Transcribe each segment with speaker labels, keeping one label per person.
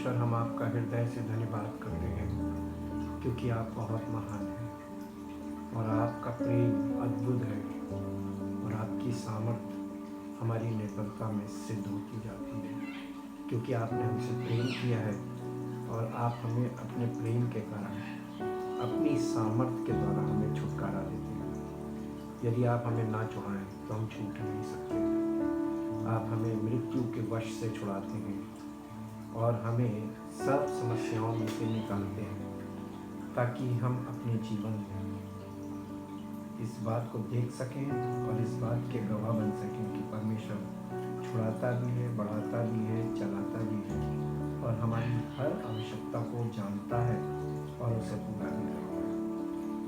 Speaker 1: परमेश्वर, हम आपका हृदय से धन्यवाद करते हैं क्योंकि आप बहुत महान हैं और आपका प्रेम अद्भुत है और आपकी सामर्थ हमारी निर्बलता में सिद्ध होती जाती है, क्योंकि आपने हमसे प्रेम किया है और आप हमें अपने प्रेम के कारण अपनी सामर्थ के द्वारा हमें छुटकारा देते हैं। यदि आप हमें ना छुड़ाएं तो हम छूट नहीं सकते। आप हमें मृत्यु के वश से छुड़ाते हैं और हमें सब समस्याओं में से निकालते हैं, ताकि हम अपने जीवन में इस बात को देख सकें और इस बात के गवाह बन सकें कि परमेश्वर छुड़ाता भी है, बढ़ाता भी है, चलाता भी है और हमारी हर आवश्यकता को जानता है और उसे पूरा भी करता है,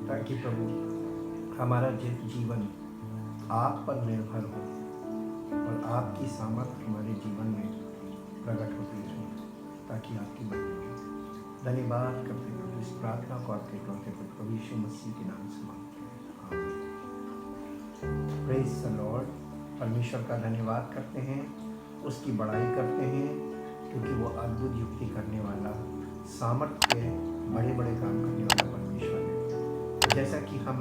Speaker 1: ताकि प्रभु हमारा जीवन आप पर निर्भर हो और आपकी सामर्थ्य हमारे जीवन में प्रकट होती रहे, ताकि आपकी महिमा हो। धन्यवाद करते हैं इस प्रार्थना को आपके इकलौते पुत्र प्रभु यीशु मसीह के नाम से मांगते हैं, आमीन। Praise the Lord. परमेश्वर का धन्यवाद करते हैं, उसकी बड़ाई करते हैं, क्योंकि वो अद्भुत युक्ति करने वाला, सामर्थ्य के बड़े बड़े काम करने वाला परमेश्वर है। जैसा कि हम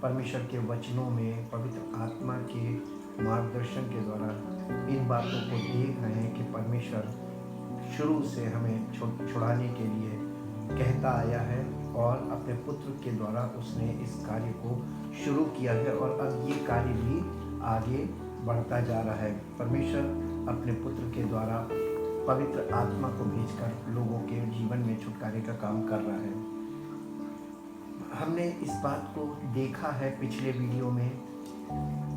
Speaker 1: परमेश्वर के वचनों में पवित्र आत्मा के मार्गदर्शन के द्वारा इन बातों को देख रहे हैं कि परमेश्वर शुरू से हमें छुड़ाने के लिए कहता आया है और अपने पुत्र के द्वारा उसने इस कार्य को शुरू किया है और अब ये कार्य भी आगे बढ़ता जा रहा है। परमेश्वर अपने पुत्र के द्वारा पवित्र आत्मा को भेजकर लोगों के जीवन में छुटकारे का काम कर रहा है। हमने इस बात को देखा है पिछले वीडियो में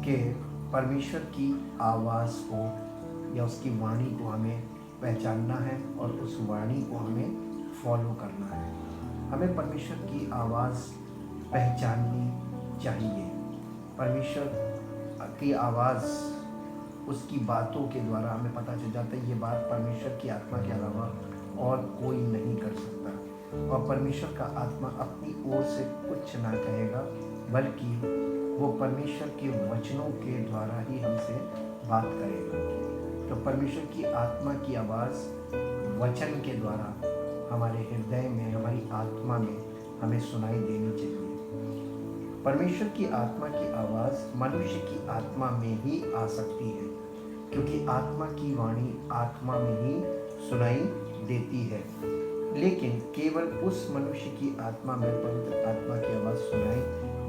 Speaker 1: कि परमेश्वर की आवाज़ को या उसकी वाणी को हमें पहचानना है और उस वाणी को हमें फॉलो करना है। हमें परमेश्वर की आवाज़ पहचाननी चाहिए। परमेश्वर की आवाज़, उसकी बातों के द्वारा हमें पता चल जाता है ये बात परमेश्वर की आत्मा के अलावा और कोई नहीं कर सकता। और परमेश्वर का आत्मा अपनी ओर से कुछ ना कहेगा, बल्कि वो परमेश्वर के वचनों के द्वारा ही हमसे बात करेगा। तो परमेश्वर की आत्मा की आवाज़ वचन के द्वारा हमारे हृदय में, हमारी आत्मा में हमें सुनाई देनी चाहिए। परमेश्वर की आत्मा की आवाज़ मनुष्य की आत्मा में ही आ सकती है, क्योंकि आत्मा की वाणी आत्मा में ही सुनाई देती है। लेकिन केवल उस मनुष्य की आत्मा में पवित्र आत्मा की आवाज़ सुनाई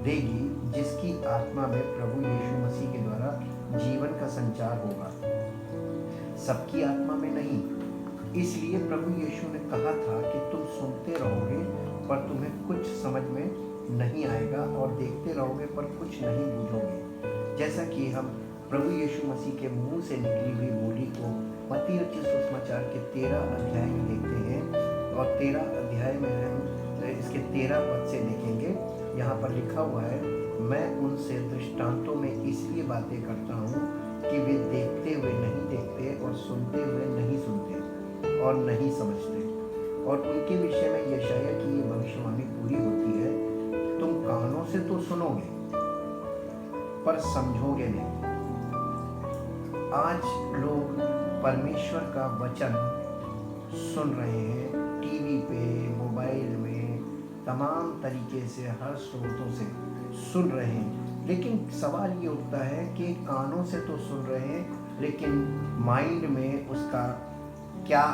Speaker 1: देगी जिसकी आत्मा में प्रभु यीशु मसीह के द्वारा जीवन का संचार होगा, सबकी आत्मा में नहीं। इसलिए प्रभु यीशु ने कहा था कि तुम सुनते रहोगे पर तुम्हें कुछ समझ में नहीं आएगा और देखते रहोगे पर कुछ नहीं बूझोगे। जैसा कि हम प्रभु यीशु मसीह के मुंह से निकली हुई बोली को मत्ती रचित सुसमाचार के 13 अध्याय में देखते हैं और 13 अध्याय में हम इसके 13 पद से देखेंगे। यहाँ पर लिखा हुआ है, मैं उनसे दृष्टांतों में इसलिए बातें करता हूँ कि वे देखते हुए नहीं देखते और सुनते हुए नहीं सुनते और नहीं समझते। और उनके विषय में यशायाह की ये भविष्यवाणी पूरी होती है, तुम कानों से तो सुनोगे पर समझोगे नहीं। आज लोग परमेश्वर का वचन सुन रहे हैं, टीवी पे, मोबाइल में, तमाम तरीके से हर स्रोतों से सुन रहे हैं। लेकिन सवाल ये उठता है कि कानों से तो सुन रहे हैं, लेकिन माइंड में उसका क्या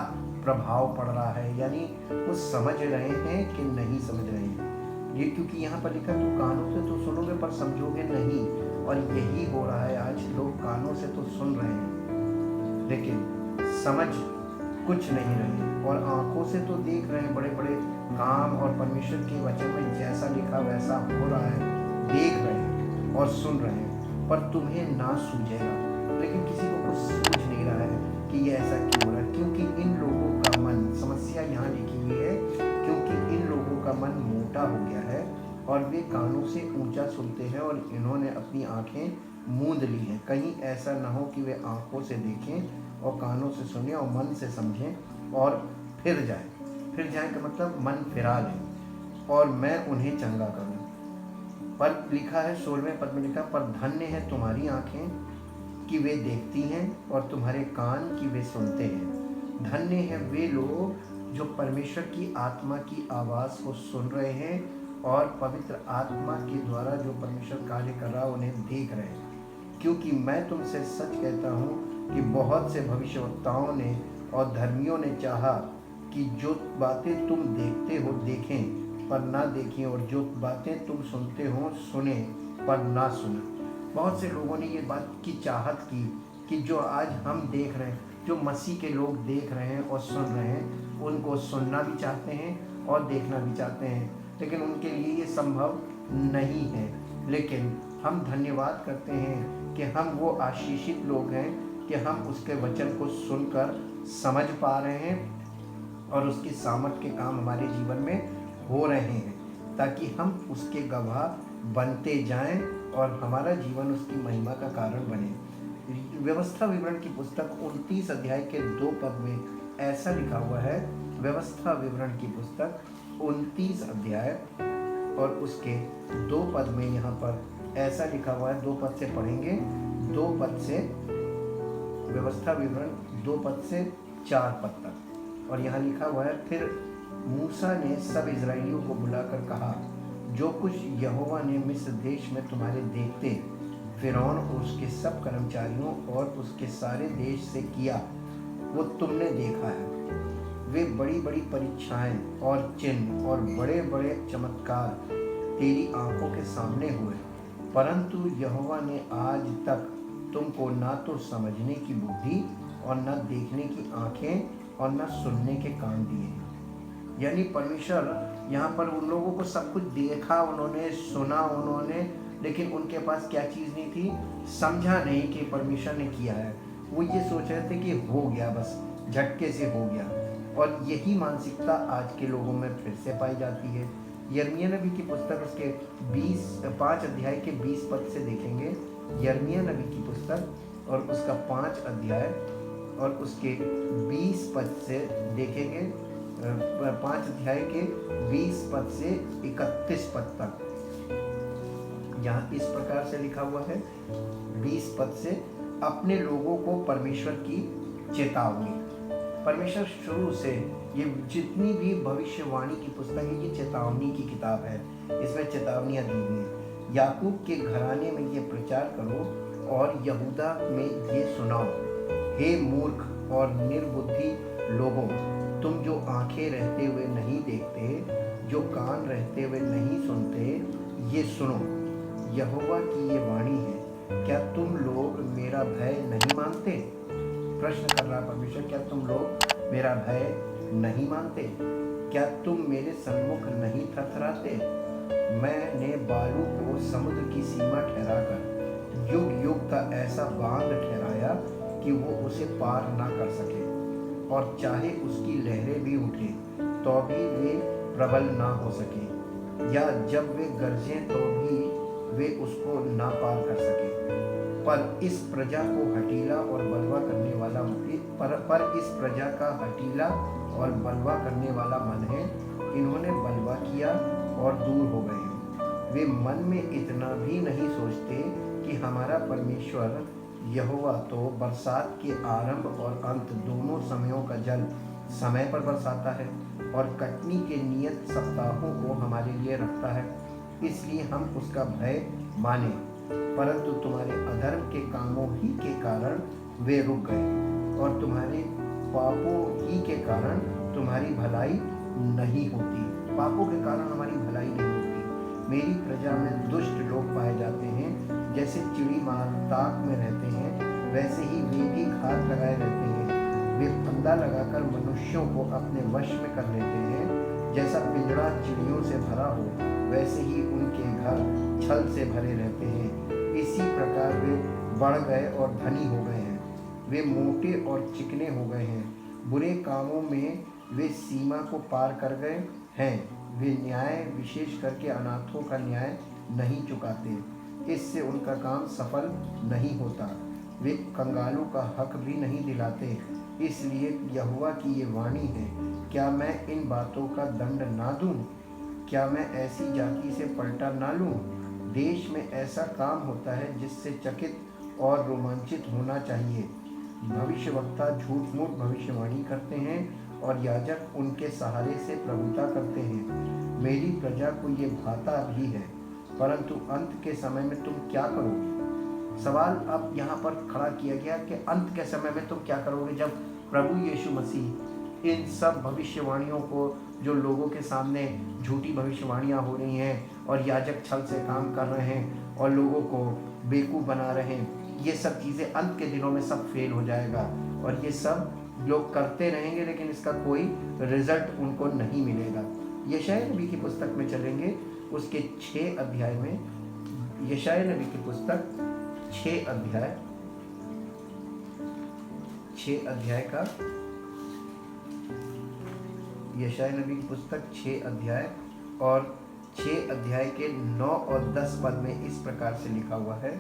Speaker 1: प्रभाव पड़ रहा है, यानी वो समझ रहे हैं कि नहीं समझ रहे हैं। ये क्योंकि यहाँ पर लिखा तो कानों से तो सुनोगे पर समझोगे नहीं, और यही हो रहा है। आज लोग कानों से तो सुन रहे हैं लेकिन समझ कुछ नहीं रहे, और आंखों से तो देख रहे हैं बड़े बड़े काम, और परमेश्वर के वचन में जैसा लिखा वैसा हो रहा है, देख रहे हैं और सुन रहे हैं, पर तुम्हें ना सूझेगा। लेकिन किसी को कुछ सूझ नहीं रहा है कि ये ऐसा क्यों हो रहा है, क्योंकि इन लोगों का मन, समस्या यहाँ लिखी हुई है, क्योंकि इन लोगों का मन मोटा हो गया है और वे कानों से ऊंचा सुनते हैं और इन्होंने अपनी आंखें मूंद ली हैं। कहीं ऐसा ना हो कि वे आंखों से देखें और कानों से सुने और मन से समझें और फिर जाए का मतलब मन फिरा लें और मैं उन्हें चंगा करूं। पर लिखा है 16वें पद में लिखा, पर धन्य है तुम्हारी आंखें कि वे देखती हैं और तुम्हारे कान कि वे सुनते हैं। धन्य हैं वे लोग जो परमेश्वर की आत्मा की आवाज़ को सुन रहे हैं और पवित्र आत्मा के द्वारा जो परमेश्वर कार्य कर रहा है उन्हें देख रहे हैं। क्योंकि मैं तुमसे सच कहता हूँ कि बहुत से भविष्यवक्ताओं ने और धर्मियों ने चाहा कि जो बातें तुम देखते हो देखें पर ना देखें, और जो बातें तुम सुनते हो सुने पर ना सुने। बहुत से लोगों ने ये बात की चाहत की कि जो आज हम देख रहे हैं, जो मसीह के लोग देख रहे हैं और सुन रहे हैं, उनको सुनना भी चाहते हैं और देखना भी चाहते हैं, लेकिन उनके लिए ये संभव नहीं है। लेकिन हम धन्यवाद करते हैं कि हम वो आशीषित लोग हैं कि हम उसके वचन को सुनकर समझ पा रहे हैं और उसकी सामर्थ के काम हमारे जीवन में हो रहे हैं, ताकि हम उसके गवाह बनते जाएं और हमारा जीवन उसकी महिमा का कारण बने। व्यवस्था विवरण की पुस्तक 29 अध्याय के 2 पद में ऐसा लिखा हुआ है। व्यवस्था विवरण की पुस्तक 29 अध्याय और उसके 2 पद में यहाँ पर ऐसा लिखा हुआ है। 2 पद से पढ़ेंगे, 2 पद से व्यवस्था विवरण 2 पद से 4 पद तक। और यहाँ लिखा हुआ है, फिर मूसा ने सब इजराइलियों को बुलाकर कहा, जो कुछ यहोवा ने मिस्र देश में तुम्हारे देखते फिरौन और उसके सब कर्मचारियों और उसके सारे देश से किया, वो तुमने देखा है। वे बड़ी बड़ी परीक्षाएं और चिन्ह और बड़े बड़े चमत्कार तेरी आंखों के सामने हुए, परंतु यहोवा ने आज तक तुमको ना तो समझने की बुद्धि और न देखने की आंखें और न सुनने के कान दिए। यानी परमेश्वर यहाँ पर उन लोगों को सब कुछ देखा, उन्होंने सुना, उन्होंने, लेकिन उनके पास क्या चीज़ नहीं थी, समझा नहीं कि परमेश्वर ने किया है। वो ये सोच रहे थे कि हो गया, बस झटके से हो गया। और यही मानसिकता आज के लोगों में फिर से पाई जाती है। यिर्मयाह नबी की पुस्तक उसके 5 अध्याय के 20 पद से देखेंगे। यिर्मयाह नबी की पुस्तक और उसका 5 अध्याय और उसके 20 पद से देखेंगे। 5 अध्याय के 20 पद से 31 पद तक यहाँ इस प्रकार से लिखा हुआ है। 20 पद से अपने लोगों को परमेश्वर की चेतावनी। परमेश्वर शुरू से ये जितनी भी भविष्यवाणी की पुस्तक है, ये चेतावनी की किताब है। इसमें चेतावनियाँ दी हुई हैं। याकूब के घराने में ये प्रचार करो और यहूदा में ये सुनाओ, हे मूर्ख और निर्बुद्धि लोगों, तुम जो आंखें रहते हुए नहीं देखते, जो कान रहते हुए नहीं सुनते, ये सुनो, यहोवा की ये वाणी है। क्या तुम लोग मेरा भय नहीं मानते? प्रश्न कर रहा परमेश्वर, क्या तुम लोग मेरा भय नहीं मानते? क्या तुम मेरे सम्मुख नहीं थरथराते? मैंने बालू को समुद्र की सीमा ठहराकर युग युग का ऐसा बांध ठहराया कि वो उसे पार ना कर सके, और चाहे उसकी लहरें भी उठे तो भी वे प्रबल ना हो सके, या जब वे गरजें तो भी वे उसको ना पार कर सके। पर इस प्रजा को हठीला और बलवा करने वाला पर इस प्रजा का हठीला और बलवा करने वाला मन है। इन्होंने बलवा किया और दूर हो गए हैं। वे मन में इतना भी नहीं सोचते कि हमारा परमेश्वर यहोवा तो बरसात के आरंभ और अंत दोनों समयों का जल समय पर बरसाता है और कटनी के नियत सप्ताहों को हमारे लिए रखता है, इसलिए हम उसका भय माने। परंतु तुम्हारे अधर्म के कामों ही के कारण वे रुक गए, और तुम्हारे पापों ही के कारण तुम्हारी भलाई नहीं होती। पापों के कारण हमारी भलाई नहीं होती। मेरी प्रजा में दुष्ट लोग पाए जाते हैं, जैसे चिड़ी मार ताक में रहते हैं, वैसे ही वे भी घात लगाए रहते हैं। वे फंदा लगाकर मनुष्यों को अपने वश में कर लेते हैं। जैसा पिंजड़ा चिड़ियों से भरा हो, वैसे ही उनके घर छल से भरे रहते हैं। इसी प्रकार वे बढ़ गए और धनी हो गए हैं। वे मोटे और चिकने हो गए हैं। बुरे कामों में वे सीमा को पार कर गए हैं। वे न्याय, विशेष करके अनाथों का न्याय नहीं चुकाते, इससे उनका काम सफल नहीं होता। वे कंगालों का हक भी नहीं दिलाते। इसलिए यहोवा की ये वाणी है, क्या मैं इन बातों का दंड ना दूं? क्या मैं ऐसी जाति से पलटा ना लूं? देश में ऐसा काम होता है जिससे चकित और रोमांचित होना चाहिए। भविष्यवक्ता झूठ मूठ भविष्यवाणी करते हैं और याजक उनके सहारे से प्रभुता करते हैं। मेरी प्रजा को ये भाता भी है, परंतु अंत के समय में तुम क्या करोगे? सवाल अब यहाँ पर खड़ा किया गया कि अंत के समय में तुम क्या करोगे, जब प्रभु यीशु मसीह इन सब भविष्यवाणियों को, जो लोगों के सामने झूठी भविष्यवाणियाँ हो रही हैं और याजक छल से काम कर रहे हैं और लोगों को बेवकूफ़ बना रहे हैं, ये सब चीज़ें अंत के दिनों में सब फेल हो जाएगा और ये सब लोग करते रहेंगे, लेकिन इसका कोई रिजल्ट उनको नहीं मिलेगा। यशायाह नबी की पुस्तक में चलेंगे, उसके 6 अध्याय में, यशायाह नबी की पुस्तक 6 अध्याय का, यशायाह नबी की पुस्तक 6 अध्याय और 6 अध्याय के 9 और 10 पद में इस प्रकार से लिखा हुआ है।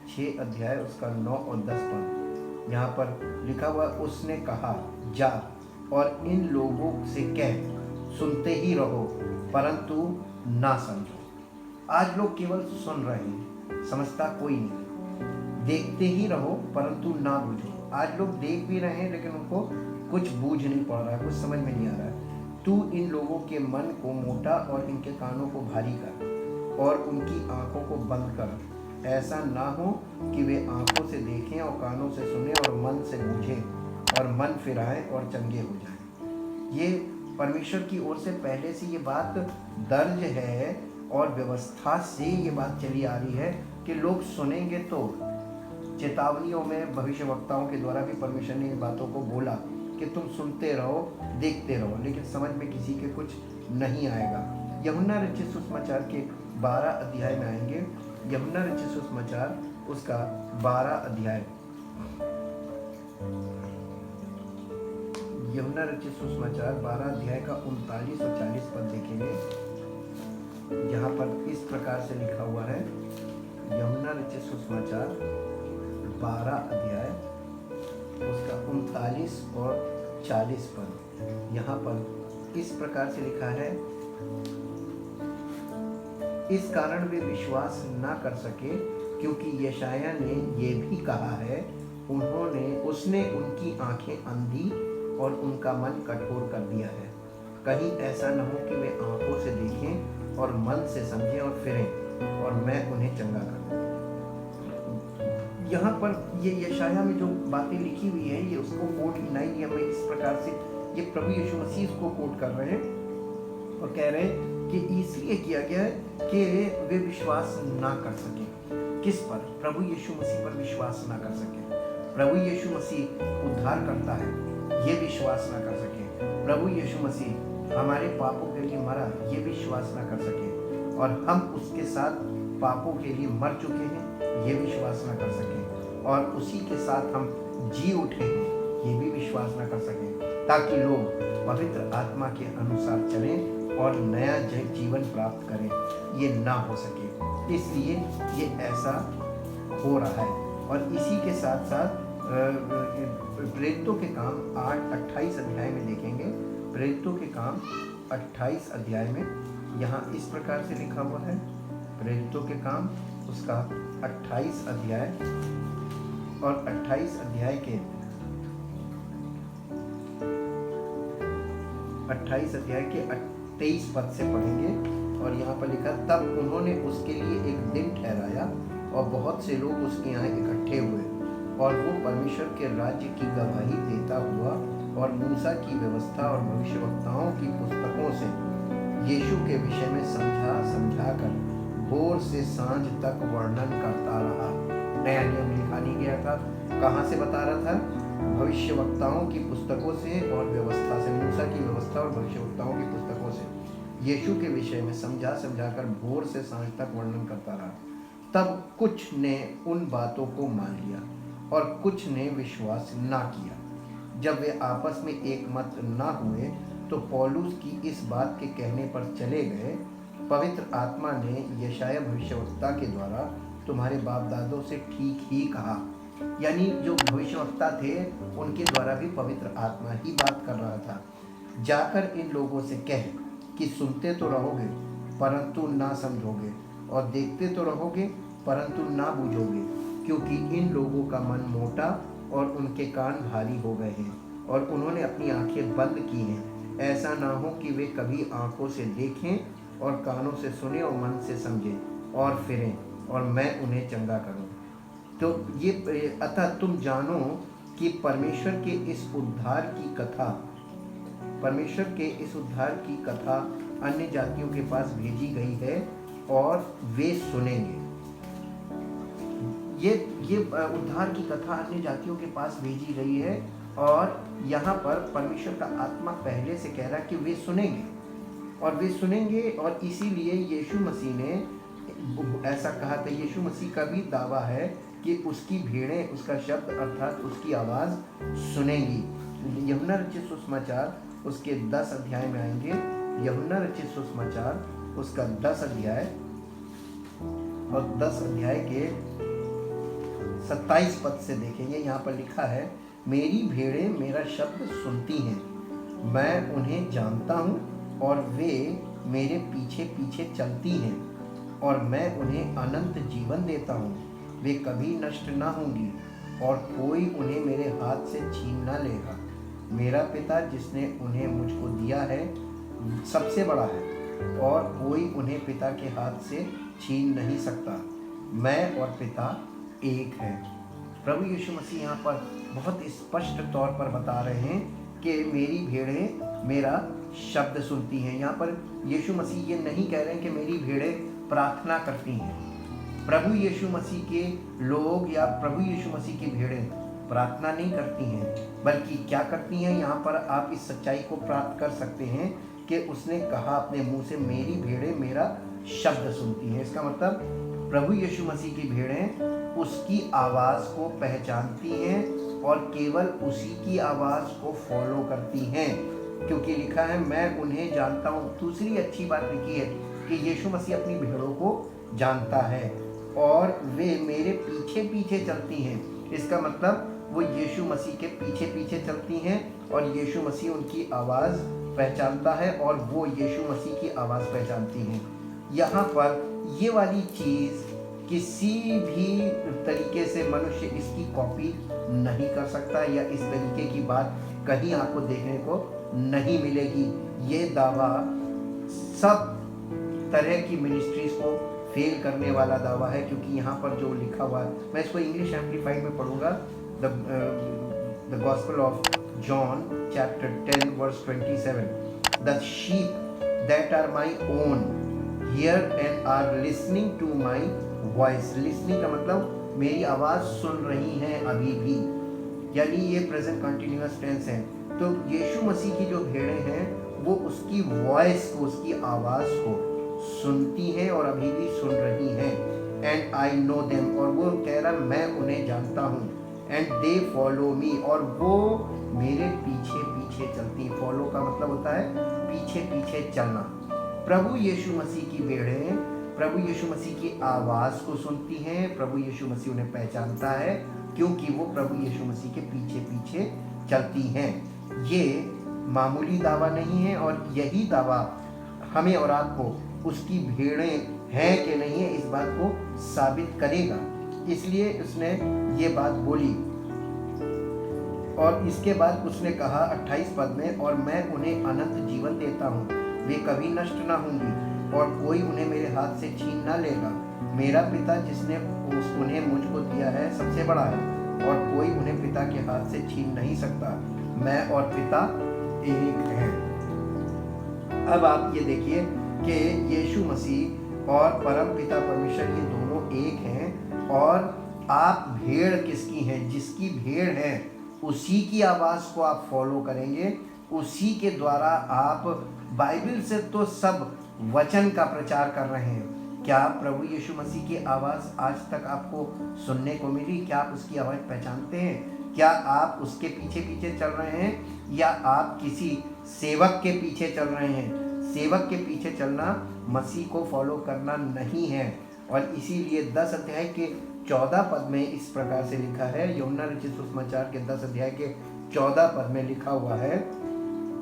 Speaker 1: 6 अध्याय उसका 9 और 10 पद यहाँ पर लिखा हुआ, उसने कहा, जा और इन लोगों से कह, सुनते ही रहो परंतु ना समझो। आज लोग केवल सुन रहे हैं, समझता कोई नहीं। देखते ही रहो परंतु ना बूझो। आज लोग देख भी रहे हैं लेकिन उनको कुछ बूझ नहीं पड़ रहा है, कुछ समझ में नहीं आ रहा है। तू इन लोगों के मन को मोटा और इनके कानों को भारी कर और उनकी आंखों को बंद कर, ऐसा ना हो कि वे आंखों से देखें और कानों से सुने और मन से बूझें और मन फिराएं और चंगे हो जाएं। ये परमेश्वर की ओर से पहले से ये बात दर्ज है और व्यवस्था से ये बात चली आ रही है कि लोग सुनेंगे। तो चेतावनियों में भविष्यवक्ताओं के द्वारा भी परमेश्वर ने इन बातों को बोला कि तुम सुनते रहो, देखते रहो, लेकिन समझ में किसी के कुछ नहीं आएगा। यूहन्ना रचित सुसमाचार के 12 अध्याय में आएंगे। यूहन्ना रचित सुसमाचार उसका 12 अध्याय, यूहन्ना रचित सुसमाचार 12 अध्याय का 39 और 40 पद देखेंगे। यहाँ पर इस प्रकार से लिखा हुआ है, यूहन्ना रचित सुसमाचार 12 अध्याय उसका 39 और 40 पद। यहाँ पर इस प्रकार से लिखा है, इस कारण वे विश्वास ना कर सके क्योंकि यशायाह ने ये भी कहा है, उसने उनकी आंखें अंधी और उनका मन कठोर कर दिया है। कहीं ऐसा न हो कि वे आंखों से देखें और मन से समझें और फिरें और मैं उन्हें चंगा कर दूं। यहाँ पर ये यशायाह में जो बातें लिखी हुई है, ये उसको कोट नहीं है, इस प्रकार से ये प्रभु यीशु मसीह को कोट कर रहे हैं और कह रहे हैं कि इसलिए किया गया है कि वे विश्वास ना कर सके। किस पर? प्रभु यीशु मसीह पर विश्वास ना कर सके। प्रभु यीशु मसीह उद्धार करता है, ये विश्वास ना कर सके। प्रभु यीशु मसीह हमारे पापों के लिए मरा, ये विश्वास ना कर सके और हम उसके साथ पापों के लिए मर चुके हैं, ये विश्वास ना कर सके और उसी के साथ हम जी उठे हैं, ये भी विश्वास ना कर सके, ताकि लोग पवित्र आत्मा के अनुसार चलें और नया जीवन प्राप्त करें। ये ना हो सके, इसलिए ये ऐसा हो रहा है। और इसी के साथ साथ प्रेरितों के काम 28 अध्याय में देखेंगे। प्रेरितों के काम 28 अध्याय में यहाँ इस प्रकार से लिखा हुआ है। प्रेरितों के काम उसका 28 अध्याय और 28 अध्याय के 23 पद से पढ़ेंगे और यहाँ पर लिखा, तब उन्होंने उसके लिए एक दिन ठहराया और बहुत से लोग उसके यहाँ इकट्ठे हुए और वो परमेश्वर के राज्य की गवाही देता हुआ और मूसा की व्यवस्था और भविष्यवक्ताओं की पुस्तकों से यीशु के विषय में समझा कर भोर से सांझ तक वर्णन करता रहा। नया नियम लिखा नहीं गया था। कहाँ से बता रहा था? भविष्यवक्ताओं की पुस्तकों से और व्यवस्था से, मूसा की व्यवस्था और भविष्यवक्ताओं की पुस्तकों से यीशु के विषय में समझा कर भोर से सांझ तक वर्णन करता रहा। तब कुछ ने उन बातों को मान लिया और कुछ ने विश्वास ना किया। जब वे आपस में एक मत ना हुए तो पौलुस की इस बात के कहने पर चले गए, पवित्र आत्मा ने यशायाह भविष्यवक्ता के द्वारा तुम्हारे बाप दादों से ठीक ही कहा। यानी जो भविष्यवक्ता थे उनके द्वारा भी पवित्र आत्मा ही बात कर रहा था। जाकर इन लोगों से कह कि सुनते तो रहोगे परंतु ना समझोगे और देखते तो रहोगे परंतु ना बूझोगे, क्योंकि इन लोगों का मन मोटा
Speaker 2: और उनके कान भारी हो गए हैं और उन्होंने अपनी आंखें बंद की हैं। ऐसा ना हो कि वे कभी आंखों से देखें और कानों से सुने और मन से समझें और फिरें और मैं उन्हें चंगा करूं। तो ये अतः तुम जानो कि परमेश्वर के इस उद्धार की कथा अन्य जातियों के पास भेजी गई है और वे सुनेंगे। ये उद्धार की कथा अन्य जातियों के पास भेजी गई है और यहाँ पर परमेश्वर का आत्मा पहले से कह रहा है कि वे सुनेंगे और इसीलिए यीशु मसीह ने ऐसा कहा था। यीशु मसीह का भी दावा है कि उसकी भेड़ें उसका शब्द अर्थात उसकी आवाज़ सुनेंगी। यूहन्ना रचित सुसमाचार उसके 10 अध्याय में आएंगे। यूहन्ना रचित सुसमाचार उसका 10 अध्याय और 10 अध्याय के 27 पद से देखेंगे। यहाँ पर लिखा है, मेरी भेड़ें मेरा शब्द सुनती हैं, मैं उन्हें जानता हूँ और वे मेरे पीछे पीछे चलती हैं और मैं उन्हें अनंत जीवन देता हूँ। वे कभी नष्ट ना होंगी और कोई उन्हें मेरे हाथ से छीन ना लेगा। मेरा पिता जिसने उन्हें मुझको दिया है सबसे बड़ा है और कोई उन्हें पिता के हाथ से छीन नहीं सकता। मैं और पिता एक है। प्रभु यीशु मसीह यहाँ पर बहुत स्पष्ट तौर पर बता रहे हैं कि मेरी भेड़ें मेरा शब्द सुनती हैं। यहाँ पर यीशु मसीह ये नहीं कह रहे हैं कि मेरी भेड़ें प्रार्थना करती हैं। प्रभु यीशु मसीह के लोग या प्रभु यीशु मसीह की भेड़ें प्रार्थना नहीं करती हैं, बल्कि क्या करती हैं। यहाँ पर आप इस सच्चाई को प्राप्त कर सकते हैं कि उसने कहा अपने मुंह से, मेरी भेड़ें मेरा शब्द सुनती हैं। इसका मतलब प्रभु यीशु मसीह की भेड़ें उसकी आवाज़ को पहचानती हैं और केवल उसी की आवाज़ को फॉलो करती हैं, क्योंकि लिखा है मैं उन्हें जानता हूँ। दूसरी अच्छी बात लिखी है कि यीशु मसीह अपनी भेड़ों को जानता है और वे मेरे पीछे पीछे चलती हैं। इसका मतलब वो यीशु मसीह के पीछे पीछे चलती हैं और यीशु मसीह उनकी आवाज़ पहचानता है और वो यीशु मसीह की आवाज़ पहचानती हैं। यहाँ पर ये वाली चीज़ किसी भी तरीके से मनुष्य इसकी कॉपी नहीं कर सकता या इस तरीके की बात कहीं आपको देखने को नहीं मिलेगी। ये दावा सब तरह की मिनिस्ट्रीज को फेल करने वाला दावा है, क्योंकि यहाँ पर जो लिखा हुआ है, मैं इसको इंग्लिश एम्प्लीफाइड में पढ़ूंगा। The gospel of John chapter 10 verse 27, the sheep that are my own hear and are listening to my voice. Listening का मतलब मेरी आवाज़ सुन रही हैं अभी भी, यानी ये प्रेजेंट कंटिन्यूअस टेंस है। तो यीशु मसीह की जो भेड़ें हैं वो उसकी वॉइस को, उसकी आवाज़ को सुनती हैं और अभी भी सुन रही हैं। एंड आई नो देम, और वो कह रहा मैं उन्हें जानता हूँ। एंड दे फॉलो मी, और वो मेरे पीछे पीछे चलती हैं। फॉलो का मतलब होता है पीछे पीछे चलना। प्रभु यीशु मसीह की भेड़ें प्रभु यीशु मसीह की आवाज़ को सुनती हैं। प्रभु यीशु मसीह उन्हें पहचानता है क्योंकि वो प्रभु यीशु मसीह के पीछे पीछे चलती हैं। ये मामूली दावा नहीं है और यही दावा हमें और आपको उसकी भेड़ें हैं कि नहीं है इस बात को साबित करेगा। इसलिए उसने ये बात बोली और इसके बाद उसने कहा 28 पद में, और मैं उन्हें अनंत जीवन देता हूँ, वे कभी नष्ट ना होंगी और कोई उन्हें मेरे हाथ से छीन ना लेगा। मेरा पिता जिसने उन्हें मुझको दिया है सबसे बड़ा है और कोई उन्हें पिता के हाथ से छीन नहीं सकता। मैं और पिता एक हैं। अब आप ये देखिए कि यीशु मसीह और परम पिता परमेश्वर ये दोनों एक हैं और आप भेड़ किसकी हैं? जिसकी भेड़ है उसी की आवाज़ को आप फॉलो करेंगे, उसी के द्वारा आप बाइबल से तो सब वचन का प्रचार कर रहे हैं। क्या प्रभु यीशु मसीह की आवाज़ आज तक आपको सुनने को मिली? क्या आप उसकी आवाज़ पहचानते हैं? क्या आप उसके पीछे पीछे चल रहे हैं या आप किसी सेवक के पीछे चल रहे हैं? सेवक के पीछे चलना मसीह को फॉलो करना नहीं है। और इसीलिए 10 अध्याय के 14 पद में इस प्रकार से लिखा है, यूहन्ना रचित सुसमाचार के 10 अध्याय के 14 पद में लिखा हुआ है,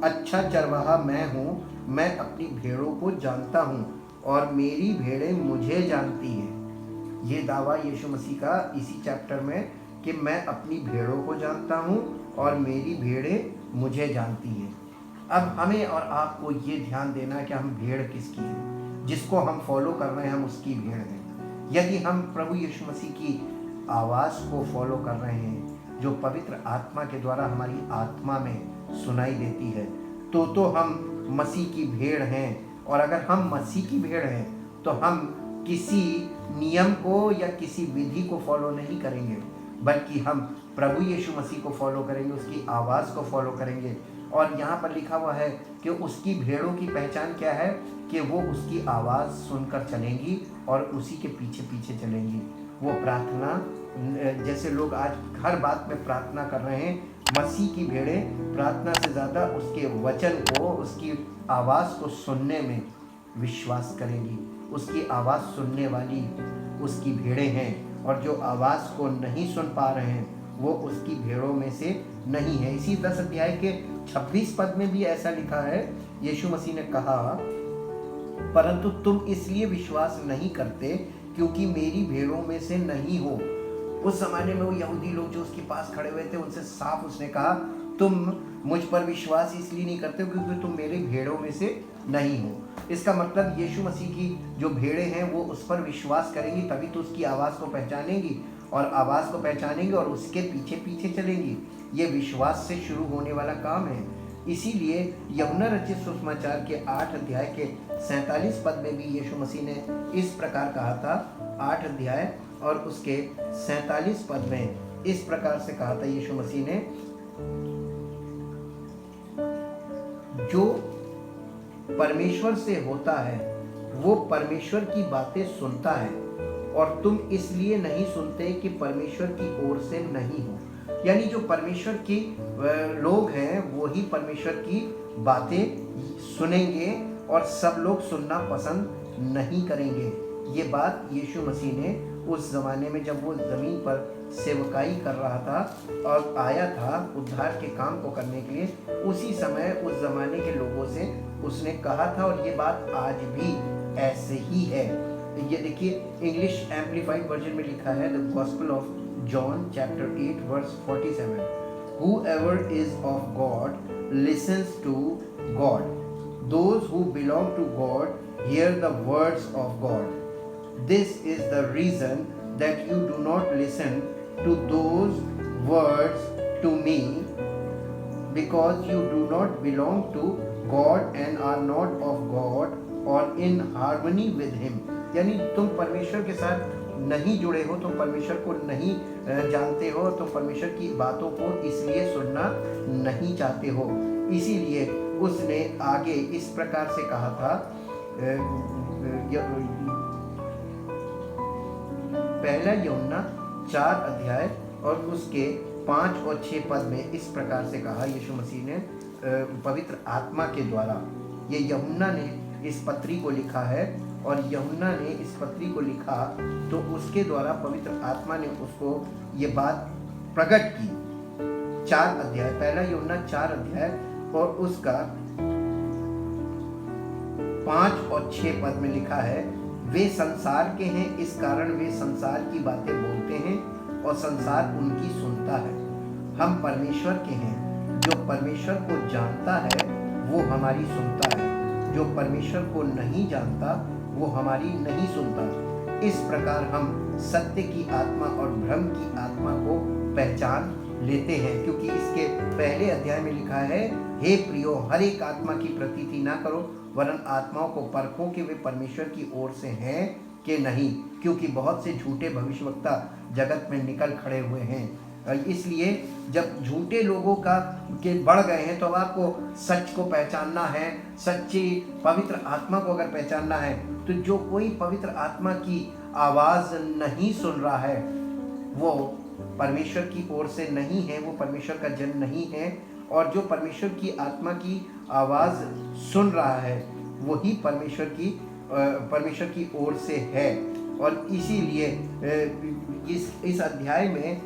Speaker 2: अच्छा चरवाहा मैं हूँ, मैं अपनी भेड़ों को जानता हूँ और मेरी भेड़ें मुझे जानती हैं। ये दावा यीशु मसीह का इसी चैप्टर में कि मैं अपनी भेड़ों को जानता हूँ और मेरी भेड़ें मुझे जानती हैं। अब हमें और आपको ये ध्यान देना है कि हम भेड़ किसकी हैं, जिसको हम फॉलो कर रहे हैं हम उसकी भेड़ हैं। यदि हम प्रभु यीशु मसीह की आवाज़ को फॉलो कर रहे हैं जो पवित्र आत्मा के द्वारा हमारी आत्मा में सुनाई देती है, तो हम मसीह की भेड़ हैं। और अगर हम मसीह की भेड़ हैं तो हम किसी नियम को या किसी विधि को फॉलो नहीं करेंगे, बल्कि हम प्रभु यीशु मसीह को फॉलो करेंगे, उसकी आवाज़ को फॉलो करेंगे। और यहाँ पर लिखा हुआ है कि उसकी भेड़ों की पहचान क्या है, कि वो उसकी आवाज़ सुनकर चलेंगी और उसी के पीछे पीछे चलेंगी। वो प्रार्थना, जैसे लोग आज हर बात में प्रार्थना कर रहे हैं, मसीह की भेड़ें प्रार्थना से ज़्यादा उसके वचन को, उसकी आवाज़ को सुनने में विश्वास करेंगी। उसकी आवाज़ सुनने वाली उसकी भेड़ें हैं, और जो आवाज़ को नहीं सुन पा रहे हैं वो उसकी भेड़ों में से नहीं है। इसी 10 अध्याय के 26 पद में भी ऐसा लिखा है, यीशु मसीह ने कहा, परंतु तुम इसलिए विश्वास नहीं करते क्योंकि मेरी भेड़ों में से नहीं हो। उस जमाने में वो यहूदी लोग जो उसके पास खड़े हुए थे उनसे साफ उसने कहा, तुम मुझ पर विश्वास इसलिए नहीं करते हो क्योंकि तुम मेरे भेड़ों में से नहीं हो। इसका मतलब यीशु मसीह की जो भेड़ें हैं वो उस पर विश्वास करेंगी, तभी तो उसकी आवाज़ को पहचानेंगी, और आवाज़ को पहचानेंगे और उसके पीछे पीछे चलेंगी। ये विश्वास से शुरू होने वाला काम है। इसीलिए यूहन्ना रचित सुसमाचार के 8 अध्याय के 47 पद में भी यीशु मसीह ने इस प्रकार कहा था। 8 अध्याय और उसके 47 पद में इस प्रकार से कहा था यीशु मसीह ने, जो परमेश्वर से होता है वो परमेश्वर की बातें सुनता है, और तुम इसलिए नहीं सुनते कि परमेश्वर की ओर से नहीं हो। यानी जो परमेश्वर के लोग हैं वो ही परमेश्वर की बातें सुनेंगे, और सब लोग सुनना पसंद नहीं करेंगे। ये बात यीशु मसीह ने उस ज़माने में जब वो ज़मीन पर सेवकाई कर रहा था और आया था उद्धार के काम को करने के लिए, उसी समय उस ज़माने के लोगों से उसने कहा था, और ये बात आज भी ऐसे ही है। ये देखिए, इंग्लिश एम्प्लीफाइड वर्जन में लिखा है, the gospel of John chapter 8 verse 47, whoever is of God listens to God. Those who belong to God hear the words of God. This is the reason that you do not listen to those words to me, because you do not belong to God and are not of God or in harmony with Him. यानी तुम परमेश्वर के साथ नहीं जुड़े हो, तुम परमेश्वर को नहीं जानते हो, तुम परमेश्वर की बातों को इसलिए सुनना नहीं चाहते हो। इसीलिए उसने आगे इस प्रकार से कहा था, पहला यूहन्ना 4 अध्याय और उसके 5 और 6 पद में इस प्रकार से कहा यीशु मसीह ने पवित्र आत्मा के द्वारा। ये यूहन्ना ने इस पत्री को लिखा है, और यूहन्ना ने इस पत्री को लिखा तो उसके द्वारा पवित्र आत्मा ने उसको ये बात प्रकट की। 4 अध्याय, पहला यूहन्ना 4 अध्याय और उसका 5 और 6 पद में लिखा है, वे संसार के हैं, इस कारण वे संसार की बातें बोलते हैं और संसार उनकी सुनता है। हम परमेश्वर के हैं, जो परमेश्वर को जानता है वो हमारी सुनता है, जो परमेश्वर को नहीं जानता वो हमारी नहीं सुनता। इस प्रकार हम सत्य की आत्मा और भ्रम की आत्मा को पहचान लेते हैं, क्योंकि इसके पहले अध्याय में लिखा है, हे प्रियो, हर एक आत्मा की प्रतीति ना करो, वरन आत्माओं को परखो कि वे परमेश्वर की ओर से हैं कि नहीं, क्योंकि बहुत से झूठे भविष्यवक्ता जगत में निकल खड़े हुए हैं। इसलिए जब झूठे लोगों के बढ़ गए हैं तो अब आपको सच को पहचानना है, सच्ची पवित्र आत्मा को अगर पहचानना है, तो जो कोई पवित्र आत्मा की आवाज़ नहीं सुन रहा है वो परमेश्वर की ओर से नहीं है, वो परमेश्वर का जन नहीं है। और जो परमेश्वर की आत्मा की आवाज़ सुन रहा है वही परमेश्वर की ओर से है। और इसीलिए इस अध्याय में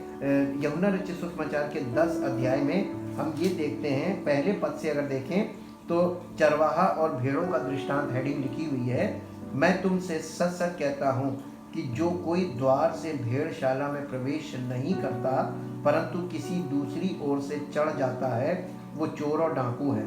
Speaker 2: यूहन्ना रचित सुसमाचार के 10 अध्याय में हम ये देखते हैं, पहले पद से अगर देखें तो चरवाहा और भेड़ों का दृष्टांत हेडिंग लिखी हुई है, मैं तुमसे सच सच कहता हूँ कि जो कोई द्वार से भेड़शाला में प्रवेश नहीं करता परंतु किसी दूसरी ओर से चढ़ जाता है वो चोर और डाकू है।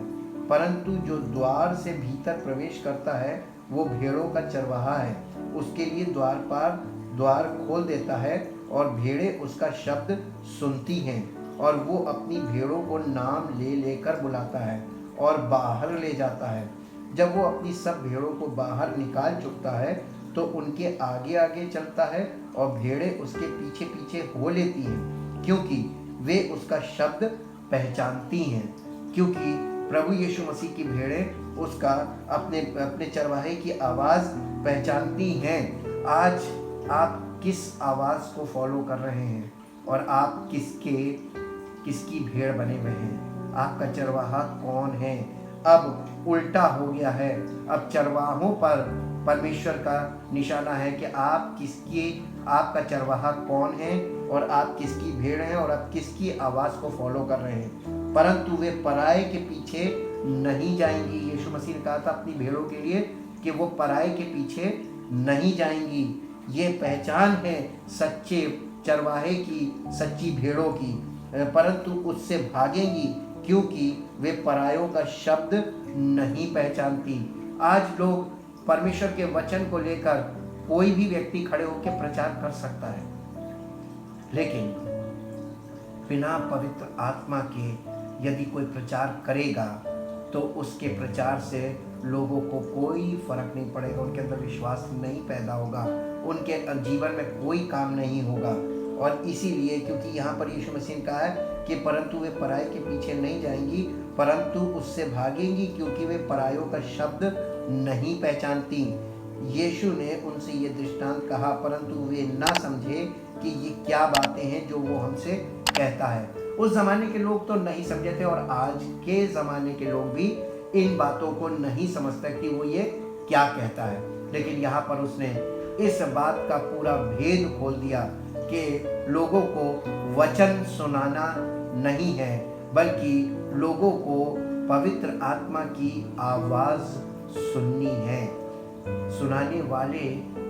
Speaker 2: परंतु जो द्वार से भीतर प्रवेश करता है वो भेड़ों का चरवाहा है। उसके लिए द्वारपाल द्वार खोल देता है और भेड़ें उसका शब्द सुनती हैं और वो अपनी भेड़ों को नाम ले लेकर बुलाता है और बाहर ले जाता है। जब वो अपनी सब भेड़ों को बाहर निकाल चुकता है तो उनके आगे आगे चलता है और भेड़ें उसके पीछे पीछे हो लेती हैं, क्योंकि वे उसका शब्द पहचानती हैं। क्योंकि प्रभु यीशु मसीह की भेड़ें उसका अपने अपने चरवाहे की आवाज़ पहचानती हैं। आज आप किस आवाज़ को फॉलो कर रहे हैं और आप किसकी भेड़ बने हुए हैं? आपका चरवाहा कौन है? अब उल्टा हो गया है। अब चरवाहों पर परमेश्वर का निशाना है कि आपका चरवाहा कौन है और आप किसकी भेड़ हैं और आप किसकी आवाज़ को फॉलो कर रहे हैं। परंतु वे पराये के पीछे नहीं जाएंगी। यीशु मसीह ने कहा था अपनी भेड़ों के लिए कि वो पराये के पीछे नहीं जाएंगी। ये पहचान है सच्चे चरवाहे की, सच्ची भेड़ों की, परंतु उससे भागेंगी क्योंकि वे परायों का शब्द नहीं पहचानती। आज लोग परमेश्वर के वचन को लेकर कोई भी व्यक्ति खड़े होकर प्रचार कर सकता है, लेकिन बिना पवित्र आत्मा के यदि कोई प्रचार करेगा तो उसके प्रचार से लोगों को कोई फर्क नहीं पड़ेगा, उनके अंदर विश्वास नहीं पैदा होगा, उनके जीवन में कोई काम नहीं होगा। और इसीलिए क्योंकि यहाँ पर यीशु मसीह ने कहा है कि परंतु वे पराये के पीछे नहीं जाएंगी परंतु उससे भागेंगी क्योंकि वे परायों का शब्द नहीं पहचानती। यीशु ने उनसे ये दृष्टांत कहा परंतु वे ना समझे कि ये क्या बातें हैं जो वो हमसे कहता है। उस ज़माने के लोग तो नहीं समझे थे और आज के ज़माने के लोग भी इन बातों को नहीं समझते कि वो ये क्या कहता है। लेकिन यहाँ पर उसने इस बात का पूरा भेद खोल दिया कि लोगों को वचन सुनाना नहीं है बल्कि लोगों को पवित्र आत्मा की आवाज़ सुननी है। सुनाने वाले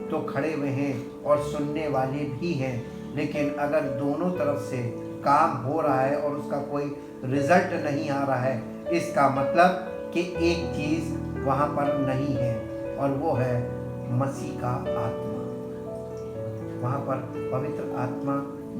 Speaker 2: तो खड़े हुए हैं और सुनने वाले भी हैं, लेकिन अगर दोनों तरफ से काम हो रहा है और उसका कोई रिजल्ट नहीं आ रहा है, इसका मतलब कि एक चीज़ वहाँ पर नहीं है और वो है मसीह का आत्मा। वहाँ पर पवित्र आत्मा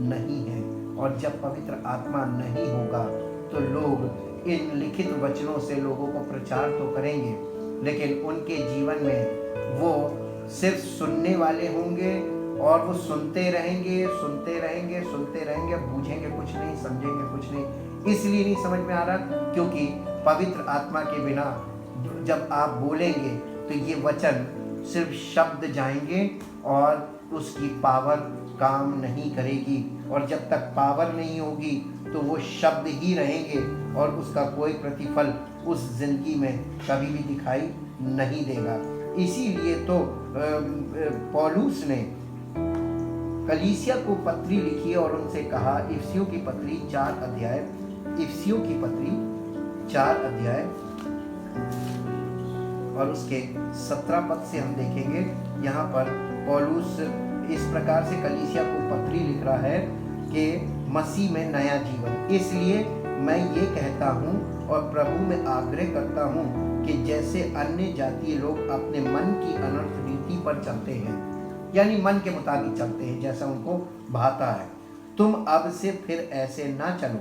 Speaker 2: नहीं है और जब पवित्र आत्मा नहीं होगा तो लोग इन लिखित वचनों से लोगों को प्रचार तो करेंगे, लेकिन उनके जीवन में वो सिर्फ सुनने वाले होंगे और वो सुनते रहेंगे, बूझेंगे कुछ नहीं, समझेंगे कुछ नहीं। इसलिए नहीं समझ में आ रहा क्योंकि पवित्र आत्मा के बिना जब आप बोलेंगे तो ये वचन सिर्फ शब्द जाएंगे और उसकी पावर काम नहीं करेगी, और जब तक पावर नहीं होगी तो वो शब्द ही रहेंगे और उसका कोई प्रतिफल उस जिंदगी में कभी भी दिखाई नहीं देगा। इसीलिए तो पौलुस ने कलीसिया को पत्री लिखी और उनसे कहा, इफिसियों की पत्री 4 अध्याय और उसके 17 पद से हम देखेंगे। यहाँ पर पौलुस इस प्रकार से कलीसिया को पत्री लिख रहा है कि मसीह में नया जीवन। इसलिए मैं ये कहता हूँ और प्रभु में आग्रह करता हूँ कि जैसे अन्य जातीय लोग अपने मन की अनर्थ रीति पर चलते हैं, यानी मन के मुताबिक चलते हैं जैसा उनको भाता है, तुम अब से फिर ऐसे ना चलो,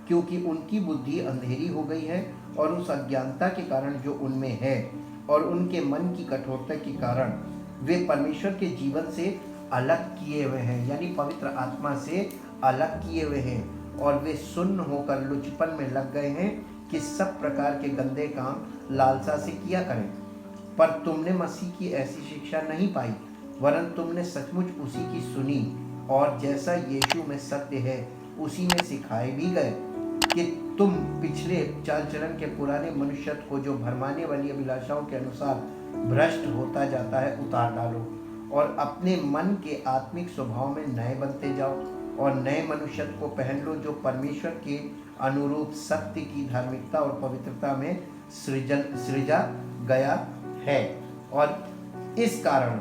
Speaker 2: क्योंकि उनकी बुद्धि अंधेरी हो गई है और उस अज्ञानता के कारण जो उनमें है और उनके मन की कठोरता के कारण वे परमेश्वर के जीवन से अलग किए हुए हैं, यानी पवित्र आत्मा से अलग किए हुए हैं, और वे सुन्न होकर लुचपन में लग गए हैं कि सब प्रकार के गंदे काम लालसा से किया करें। पर तुमने मसीह की ऐसी शिक्षा नहीं पाई, वरन तुमने सचमुच उसी की सुनी और जैसा यीशु में सत्य है उसी में सिखाए भी गए कि तुम पिछले चाल चलन के पुराने मनुष्यत्व को जो भरमाने वाली अभिलाषाओं के अनुसार भ्रष्ट होता जाता है उतार डालो और अपने मन के आत्मिक स्वभाव में नए बनते जाओ और नए मनुष्यत्व को पहन लो जो परमेश्वर के अनुरूप सत्य की धार्मिकता और पवित्रता में सृजा गया है। और इस कारण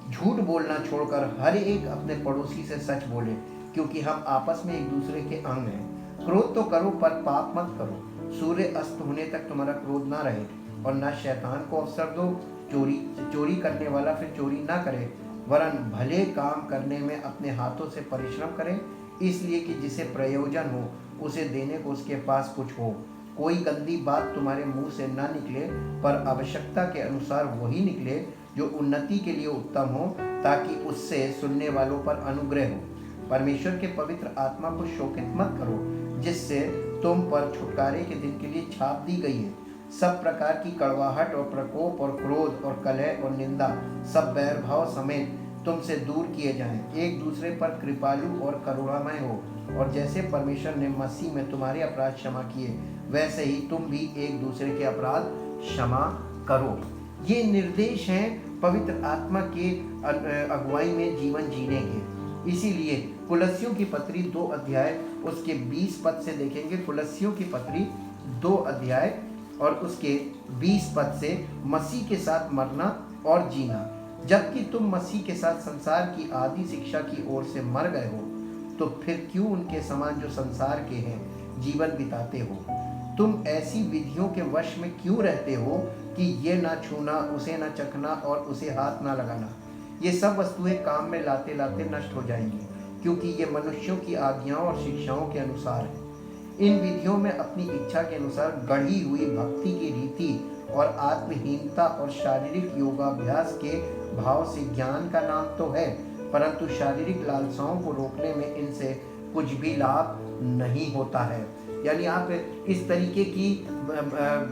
Speaker 2: झूठ बोलना छोड़कर हर एक अपने पड़ोसी से सच बोले, क्योंकि हम आपस में एक दूसरे के अंग हैं। क्रोध तो करो पर पाप मत करो। सूर्य अस्त होने तक तुम्हारा क्रोध ना रहे, और न शैतान को अवसर दो। चोरी करने वाला फिर चोरी ना करे, वरन भले काम करने में अपने हाथों से परिश्रम करे, इसलिए कि जिसे प्रयोजन हो उसे देने को उसके पास कुछ हो। कोई गंदी बात तुम्हारे मुंह से ना निकले, पर आवश्यकता के अनुसार वही निकले जो उन्नति के लिए उत्तम हो, ताकि उससे सुनने वालों पर अनुग्रह हो। परमेश्वर के पवित्र आत्मा को शोकित मत करो, जिससे तुम पर छुटकारे के दिन के लिए छाप दी गई है। सब प्रकार की कड़वाहट और प्रकोप और क्रोध और कलह और निंदा सब बैर भाव समेत तुमसे दूर किए जाएं। एक दूसरे पर कृपालु और करुणामय हो, और जैसे परमेश्वर ने मसीह में तुम्हारे अपराध क्षमा किए, वैसे ही तुम भी एक दूसरे के अपराध क्षमा करो। ये निर्देश हैं पवित्र आत्मा के अगुवाई में जीवन जीने के। इसीलिए कुलस्सियों की पत्री 2 अध्याय उसके 20 पद से देखेंगे। कुलस्सियों की पत्री 2 अध्याय और उसके 20 पद से मसीह के साथ मरना और जीना। जबकि तुम मसीह के साथ संसार की आदि शिक्षा की ओर से मर गए हो, तो फिर क्यों उनके समान जो संसार के हैं जीवन बिताते हो? तुम ऐसी विधियों के वश में क्यों रहते हो कि ये ना छूना, उसे ना चखना और उसे हाथ ना लगाना? ये सब वस्तुएं काम में लाते लाते नष्ट हो जाएंगी, क्योंकि ये मनुष्यों की आज्ञाओं और शिक्षाओं के अनुसार है। इन विधियों में अपनी इच्छा के अनुसार गढ़ी हुई भक्ति की रीति और आत्महीनता और शारीरिक योगाभ्यास के भाव से ज्ञान का नाम तो है, परंतु शारीरिक लालसाओं को रोकने में इनसे कुछ भी लाभ नहीं होता है। यानी आप इस तरीके की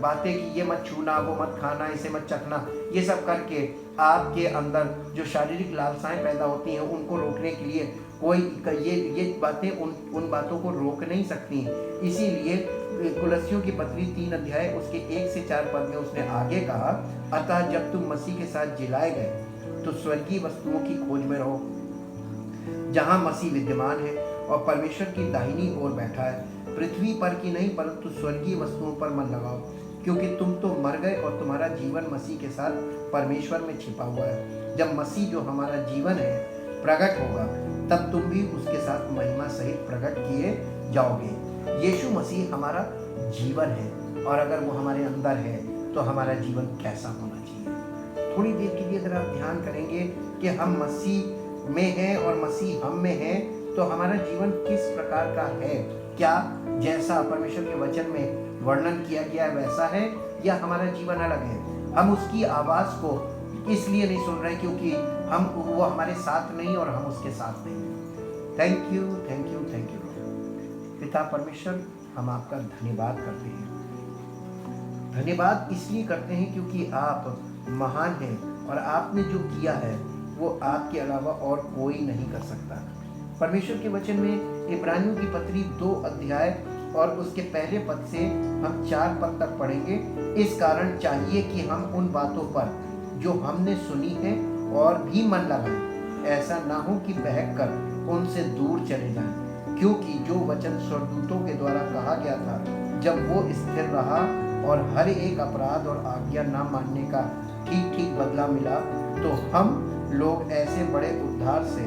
Speaker 2: बातें कि ये मत छूना, वो मत खाना, इसे मत चखना, ये सब करके आपके अंदर जो शारीरिक लालसाएं पैदा होती हैं उनको रोकने के लिए कोई ये बातें उन बातों को रोक नहीं सकती। इसीलिए कुलस्सियों की पत्री 3 अध्याय उसके 1 से 4 पद में उसने आगे कहा, अतः जब तुम मसीह के साथ जिलाए गए तो स्वर्गीय वस्तुओं की खोज में रहो, जहां मसीह विद्यमान है और परमेश्वर की दाहिनी ओर बैठा है। पृथ्वी पर की नहीं, परंतु स्वर्गीय वस्तुओं पर मन लगाओ, क्योंकि तुम तो मर गए और तुम्हारा जीवन मसीह के साथ परमेश्वर में छिपा हुआ है। जब मसीह जो हमारा जीवन है प्रकट होगा, तब तुम भी उसके साथ महिमा सहित प्रकट किए जाओगे। यीशु मसीह हमारा जीवन है, और अगर वो हमारे अंदर है तो हमारा जीवन कैसा होना चाहिए? थोड़ी देर के लिए अगर आप ध्यान करेंगे कि हम मसीह में हैं और मसीह हम में है, तो हमारा जीवन किस प्रकार का है? क्या जैसा परमेश्वर के वचन में वर्णन किया गया है वैसा है, या हमारा जीवन अलग है? हम उसकी आवाज को इसलिए नहीं सुन रहे क्योंकि वो हमारे साथ नहीं और हम उसके साथ नहीं। Thank you, thank you, thank you. पिता परमेश्वर, हम आपका धन्यवाद करते हैं। धन्यवाद इसलिए करते हैं क्योंकि आप महान हैं, और आपने जो किया है वो आपके अलावा और कोई नहीं कर सकता। परमेश्वर के वचन में इब्रानियों की पत्री 2 अध्याय और उसके पहले पद से हम 4 पद तक पढ़ेंगे। इस कारण चाहिए कि हम उन बातों पर जो हमने सुनी है और भी मन लगाएं, ऐसा ना हो कि बहक कर उनसे दूर चले जाएं, क्योंकि जो वचन स्वर्गदूतों के द्वारा कहा गया था, जब वो स्थिर रहा और हर एक अपराध और आज्ञा ना मानने का ठीक ठीक बदला मिला, तो हम लोग ऐसे बड़े उद्धार से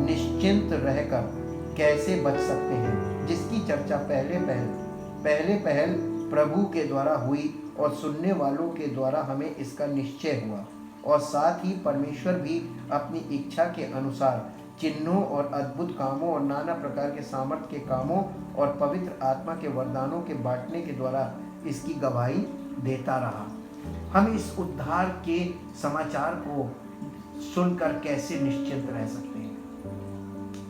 Speaker 2: निश्चिंत रहकर कैसे बच सकते हैं, जिसकी चर्चा पहले पहल प्रभु के द्वारा हुई और सुनने वालों के द्वारा हमें इसका निश्चय हुआ। और साथ ही परमेश्वर भी अपनी इच्छा के अनुसार चिन्हों और अद्भुत कामों और नाना प्रकार के सामर्थ्य के कामों और पवित्र आत्मा के वरदानों के बांटने के द्वारा इसकी गवाही देता रहा। हम इस उद्धार के समाचार को सुनकर कैसे निश्चिंत रह सकते हैं?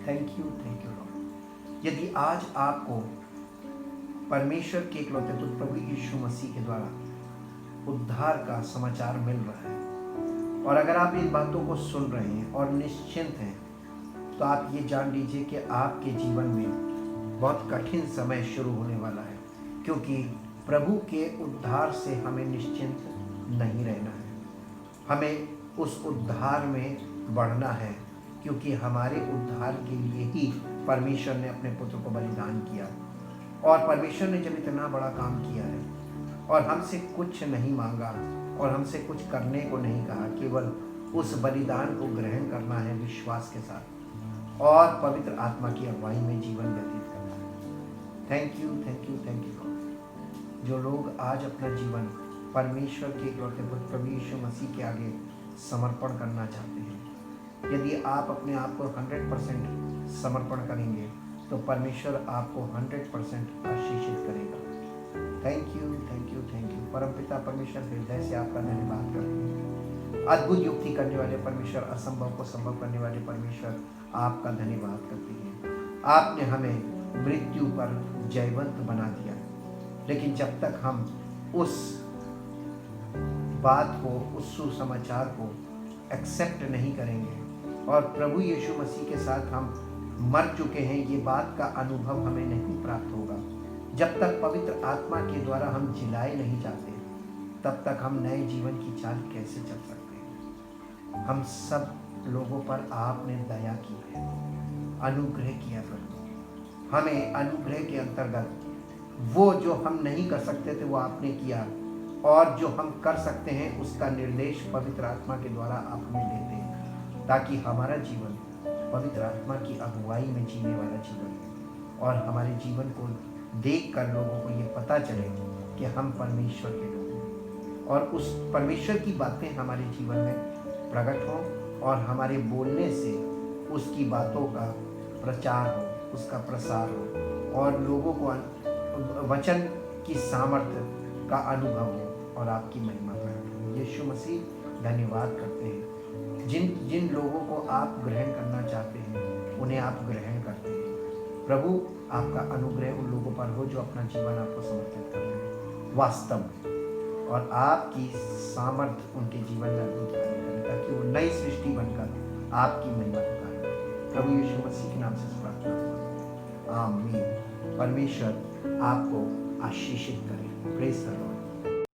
Speaker 2: Thank you Lord. यदि आज आपको परमेश्वर के इकलौते पुत्र प्रभु यीशु मसीह के द्वारा उद्धार का समाचार मिल रहा है, और अगर आप इन बातों को सुन रहे हैं और निश्चिंत हैं, तो आप ये जान लीजिए कि आपके जीवन में बहुत कठिन समय शुरू होने वाला है, क्योंकि प्रभु के उद्धार से हमें निश्चिंत नहीं रहना है। हमें उस उद्धार में बढ़ना है, क्योंकि हमारे उद्धार के लिए ही परमेश्वर ने अपने पुत्र को बलिदान किया। और परमेश्वर ने जब इतना बड़ा काम किया है और हमसे कुछ नहीं मांगा और हमसे कुछ करने को नहीं कहा, केवल उस बलिदान को ग्रहण करना है विश्वास के साथ और पवित्र आत्मा की अगुवाई में जीवन व्यतीत करना है। Thank you, thank you, thank you God. जो लोग आज अपना जीवन परमेश्वर के इकलौते पुत्र प्रभु यीशु मसीह के आगे समर्पण करना चाहते हैं, यदि आप अपने आप को 100% समर्पण करेंगे तो परमेश्वर आपको 100% आशीषित करेगा। Thank you, thank you, thank you. परमपिता परमेश्वर, हृदय से आपका धन्यवाद करते हैं। अद्भुत युक्ति करने वाले परमेश्वर, असंभव को संभव करने वाले परमेश्वर, आपका धन्यवाद करते हैं। आपने हमें मृत्यु पर जयवंत बना दिया, लेकिन जब तक हम उस बात को, उस सुसमाचार को एक्सेप्ट नहीं करेंगे और प्रभु यीशु मसीह के साथ हम मर चुके हैं, ये बात का अनुभव हमें नहीं प्राप्त होगा। जब तक पवित्र आत्मा के द्वारा हम जिलाए नहीं जाते, तब तक हम नए जीवन की चाल कैसे चल सकते हैं। हम सब लोगों पर आपने दया की है, अनुग्रह किया प्रभु। हमें अनुग्रह के अंतर्गत वो जो हम नहीं कर सकते थे वो आपने किया, और जो हम कर सकते हैं उसका निर्देश पवित्र आत्मा के द्वारा आप हमें देते हैं, ताकि हमारा जीवन पवित्र आत्मा की अगुवाई में जीने वाला जीवन है और हमारे जीवन को देखकर लोगों को ये पता चले कि हम परमेश्वर के लोग हैं और उस परमेश्वर की बातें हमारे जीवन में प्रकट हों और हमारे बोलने से उसकी बातों का प्रचार हो, उसका प्रसार हो और लोगों को वचन की सामर्थ्य का अनुभव हो और आपकी महिमा प्रकट हो। यीशु मसीह धन्यवाद करते हैं। जिन लोगों को आप ग्रहण करना चाहते हैं उन्हें आप ग्रहण करते हैं। प्रभु, आपका अनुग्रह उन लोगों पर हो जो अपना जीवन आपको समर्पित कर रहे हैं वास्तव में, और आपकी सामर्थ्य उनके जीवन में अद्भुत कार्य करें, ताकि वो नई सृष्टि बनकर आपकी महिमा का कार्य करें। प्रभु यीशु मसीह के नाम से प्रार्थना करते हैं, आमीन। परमेश्वर आपको आशीषित करे। Praise the Lord.